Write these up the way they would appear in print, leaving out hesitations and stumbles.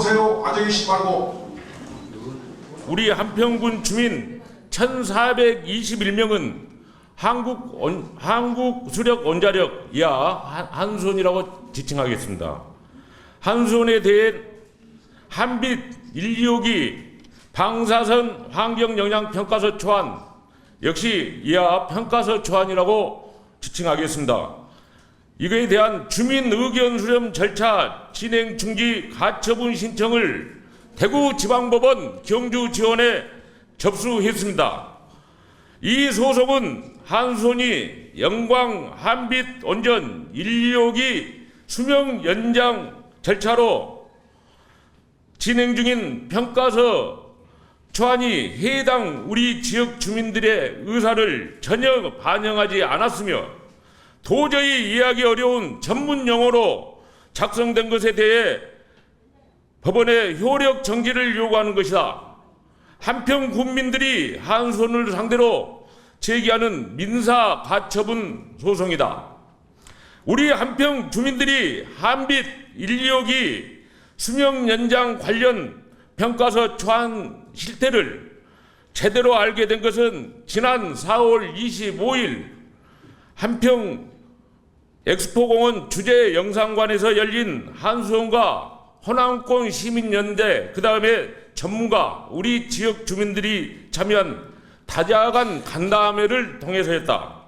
나오세요. 앉아 계시지 말고. 우리 한평군 주민 1,421명은 한국 수력 원자력 이하 한수원이라고 지칭하겠습니다. 한수원에 대해 한빛 1, 2호기 방사선 환경영향평가서 초안 역시 이하 평가서 초안이라고 지칭하겠습니다. 이거에 대한 주민 의견 수렴 절차 진행 중지 가처분 신청을 대구지방법원 경주지원에 접수했습니다. 이 소송은 한수원이 영광 한빛 원전 1, 2호기 수명 연장 절차로 진행 중인 평가서 초안이 해당 우리 지역 주민들의 의사를 전혀 반영하지 않았으며 도저히 이해하기 어려운 전문 용어로 작성된 것에 대해 법원의 효력 정지를 요구하는 것이다. 한평 군민들이 한수원을 상대로 제기하는 민사 가처분 소송이다. 우리 한평 주민들이 한빛 1, 2호기 수명 연장 관련 평가서 초안 실태를 제대로 알게 된 것은 지난 4월 25일 한평 엑스포공원 주재 영상관에서 열린 한수원과 호남권 시민연대 그 다음에 전문가 우리 지역 주민들이 참여한 다자간 간담회를 통해서였다.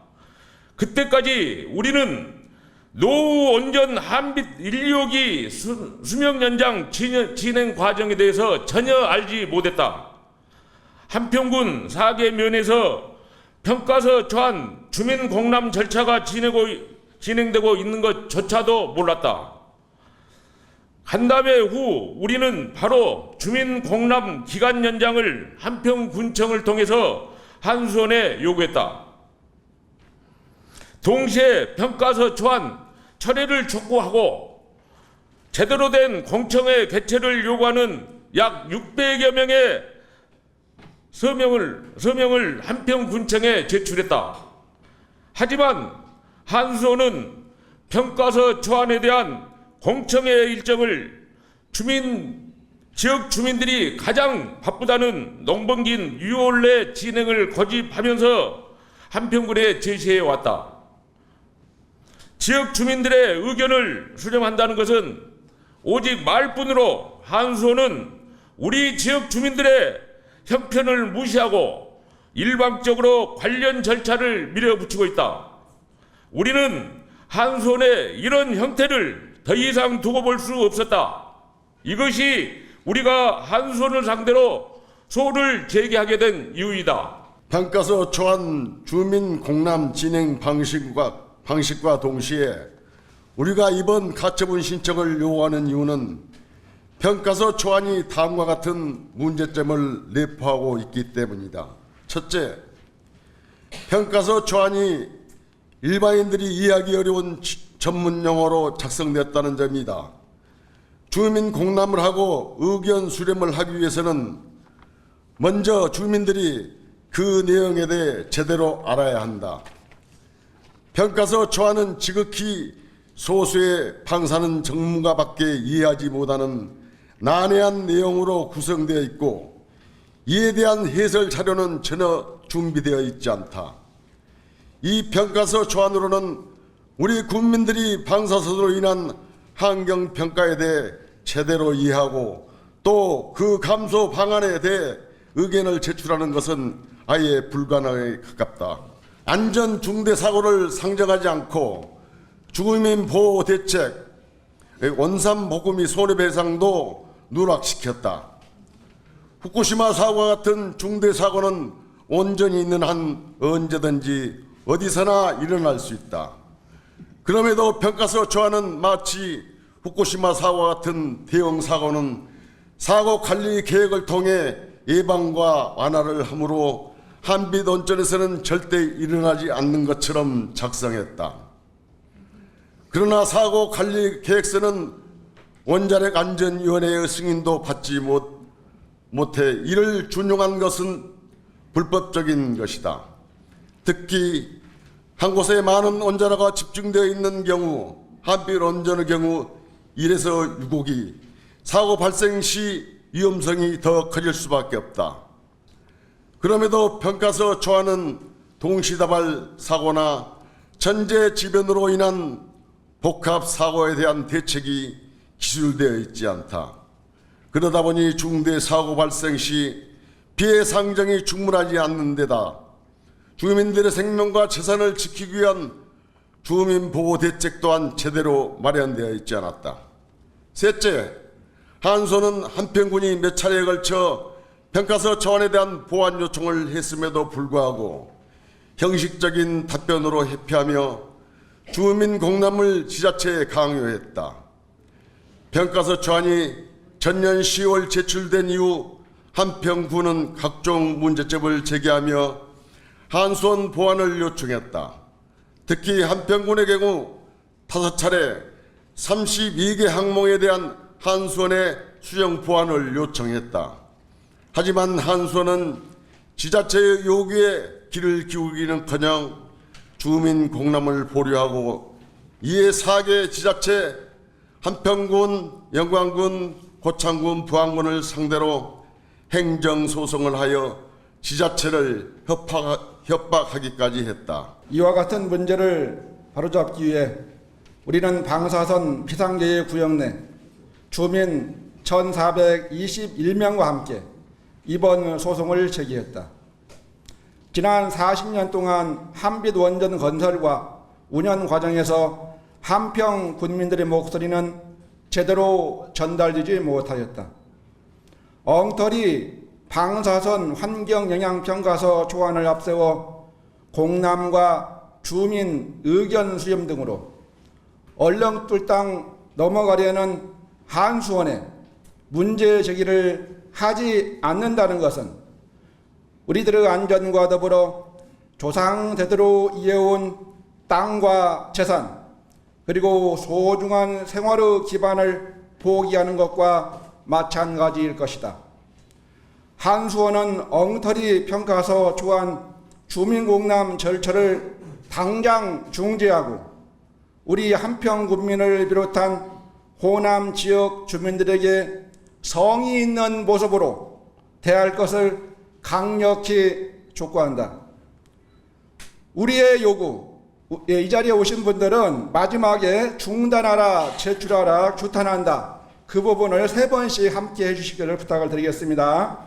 그때까지 우리는 노후 원전 한빛 1, 2호기 수명 연장 진행 과정에 대해서 전혀 알지 못했다. 한평군 사계면에서 평가서 초안 주민 공람 절차가 진행되고 있는 것조차도 몰랐다. 간담회 후 우리는 바로 주민 공람 기간 연장을 한평군청을 통해서 한수원에 요구했다. 동시에 평가서 초안 철회를 촉구하고 제대로 된 공청회 개최를 요구하는 약 600여 명의 서명을 한평군청에 제출했다. 하지만 한수원은 평가서 초안에 대한 공청회 일정을 지역 주민들이 가장 바쁘다는 농번기인 6월 내 진행을 고집하면서 한평군에 제시해 왔다. 지역 주민들의 의견을 수렴한다는 것은 오직 말뿐으로 한수원은 우리 지역 주민들의 형편을 무시하고 일방적으로 관련 절차를 밀어붙이고 있다. 우리는 한수원의 이런 형태를 더 이상 두고 볼 수 없었다. 이것이 우리가 한수원을 상대로 소를 제기하게 된 이유이다. 평가서 초안 주민 공람 진행 방식과 동시에 우리가 이번 가처분 신청을 요구하는 이유는 평가서 초안이 다음과 같은 문제점을 내포하고 있기 때문이다. 첫째, 평가서 초안이 일반인들이 이해하기 어려운 전문 용어로 작성됐다는 점이다. 주민 공람을 하고 의견 수렴을 하기 위해서는 먼저 주민들이 그 내용에 대해 제대로 알아야 한다. 평가서 초안은 지극히 소수의 방사능 전문가밖에 이해하지 못하는 난해한 내용으로 구성되어 있고 이에 대한 해설 자료는 전혀 준비되어 있지 않다. 이 평가서 초안으로는 우리 국민들이 방사선으로 인한 환경평가에 대해 제대로 이해하고 또 그 감소 방안에 대해 의견을 제출하는 것은 아예 불가능에 가깝다. 안전 중대 사고를 상정하지 않고 주민 보호 대책, 원산 복구미 손해배상도 누락시켰다. 후쿠시마 사고와 같은 중대 사고는 온전히 있는 한 언제든지 어디서나 일어날 수 있다. 그럼에도 평가서 초안은 마치 후쿠시마 사고와 같은 대형 사고는 사고 관리 계획을 통해 예방과 완화를 하므로 한빛 원전에서는 절대 일어나지 않는 것처럼 작성했다. 그러나 사고 관리 계획서는 원자력 안전위원회의 승인도 받지 못해 이를 준용한 것은 불법적인 것이다. 특히 한 곳에 많은 원자로가 집중되어 있는 경우 한빛 원전의 경우 1에서 6호기, 사고 발생 시 위험성이 더 커질 수밖에 없다. 그럼에도 평가서 초안은 동시다발 사고나 천재지변으로 인한 복합 사고에 대한 대책이 기술되어 있지 않다. 그러다 보니 중대 사고 발생 시 피해 상정이 충분하지 않는 데다 주민들의 생명과 재산을 지키기 위한 주민 보호 대책 또한 제대로 마련되어 있지 않았다. 셋째, 한수원은 한평군이 몇 차례에 걸쳐 평가서 초안에 대한 보완 요청을 했음에도 불구하고 형식적인 답변으로 회피하며 주민 공람을 지자체에 강요했다. 평가서 초안이 전년 10월 제출된 이후 한평군은 각종 문제점을 제기하며 한수원 보완을 요청했다. 특히 한평군의 경우 5차례 32개 항목에 대한 한수원의 수정 보완을 요청했다. 하지만 한수원은 지자체의 요구에 귀를 기울이는커녕 주민 공람을 보류하고 이에 4개 지자체 한평군, 영광군, 고창군, 부안군을 상대로 행정소송을 하여 지자체를 협박하기까지 했다. 이와 같은 문제를 바로잡기 위해 우리는 방사선 피상계획 구역 내 주민 1,421명과 함께 이번 소송을 제기했다. 지난 40년 동안 한빛 원전 건설과 운영 과정에서 한평 군민들의 목소리는 제대로 전달되지 못하였다. 엉터리 방사선 환경영향평가서 초안을 앞세워 공람과 주민 의견 수렴 등으로 얼렁뚱땅 넘어가려는 한수원에 문제 제기를 하지 않는다는 것은 우리들의 안전과 더불어 조상대대로 이어온 땅과 재산 그리고 소중한 생활의 기반을 포기하는 것과 마찬가지일 것이다. 한수원은 엉터리 평가서 초안 주민공람 절차를 당장 중지하고 우리 한평 군민을 비롯한 호남 지역 주민들에게 성의 있는 모습으로 대할 것을 강력히 촉구한다. 우리의 요구, 이 자리에 오신 분들은 마지막에 중단하라, 제출하라, 규탄한다. 그 부분을 3번씩 함께 해주시기를 부탁을 드리겠습니다.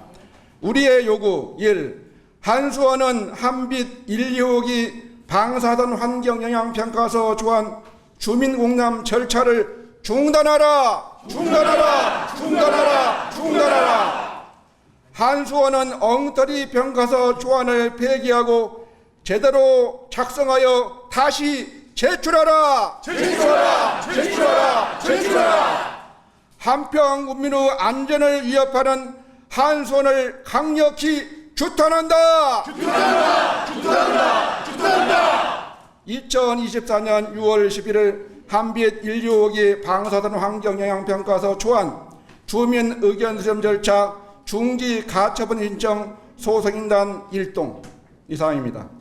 우리의 요구 1. 한수원은 한빛 1, 2호기 방사선 환경영향평가서 초안 주민공람 절차를 중단하라! 중단하라! 중단하라! 중단하라! 한수원은 엉터리 평가서 초안을 폐기하고 제대로 작성하여 다시 제출하라! 제출하라! 제출하라! 제출하라! 한평 국민의 안전을 위협하는 한수원을 강력히 규탄한다! 규탄한다! 규탄한다! 규탄한다! 2024년 6월 11일 한빛 1, 2호기 방사선 환경영향평가서 초안 주민 의견 수렴 절차 중지 가처분 신청 소송인단 1동 이상입니다.